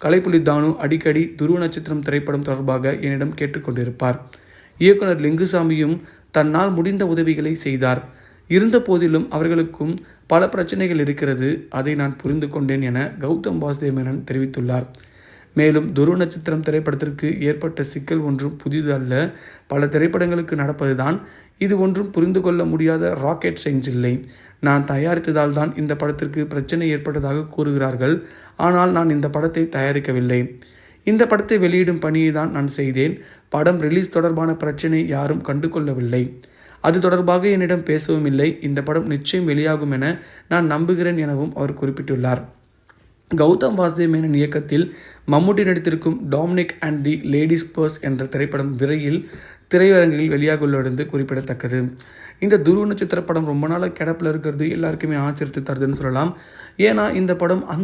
கலைப்புலி தானு அடிக்கடி துருவ நட்சத்திரம் திரைப்படம் தொடர்பாக என்னிடம் கேட்டுக்கொண்டிருப்பார். இயக்குனர் லிங்குசாமியும் தன்னால் முடிந்த உதவிகளை செய்தார். இருந்த போதிலும் அவர்களுக்கும் பல பிரச்சனைகள் இருக்கிறது. அதை நான் புரிந்து கொண்டேன் என கௌதம் வாசுதேவ் மேனன் தெரிவித்துள்ளார். மேலும் துருவ நட்சத்திரம் திரைப்படத்திற்கு ஏற்பட்ட சிக்கல் ஒன்றும் புதிது அல்ல. பல திரைப்படங்களுக்கு நடப்பதுதான். இது ஒன்றும் புரிந்து கொள்ள முடியாத ராக்கெட் சயின்ஸ் இல்லை. நான் தயாரித்ததால் தான் இந்த படத்திற்கு பிரச்சனை ஏற்பட்டதாக கூறுகிறார்கள். ஆனால் நான் இந்த படத்தை தயாரிக்கவில்லை. இந்த படத்தை வெளியிடும் பணியை தான் நான் செய்தேன். படம் ரிலீஸ் தொடர்பான பிரச்சனை யாரும் கண்டுகொள்ளவில்லை. அது தொடர்பாக என்னிடம் பேசவும் இல்லை. இந்த படம் நிச்சயம் வெளியாகும் என நான் நம்புகிறேன் எனவும் அவர் குறிப்பிட்டுள்ளார். கௌதம் வாசுதேவ் மேனன் இயக்கத்தில் மம்முட்டி நடித்திருக்கும் Dominic and the ladies purse என்ற திரைப்படம் விரைவில் திரையரங்கில் வெளியாகுள்ளது குறிப்பிடத்தக்கது. இந்த துருவ நட்சத்திர படம் ரொம்ப நாளாக கிடப்பில் இருக்கிறது எல்லாருக்குமே ஆச்சரியத்தை தருதுன்னு சொல்லலாம். ஏன்னா இந்த படம் அந்த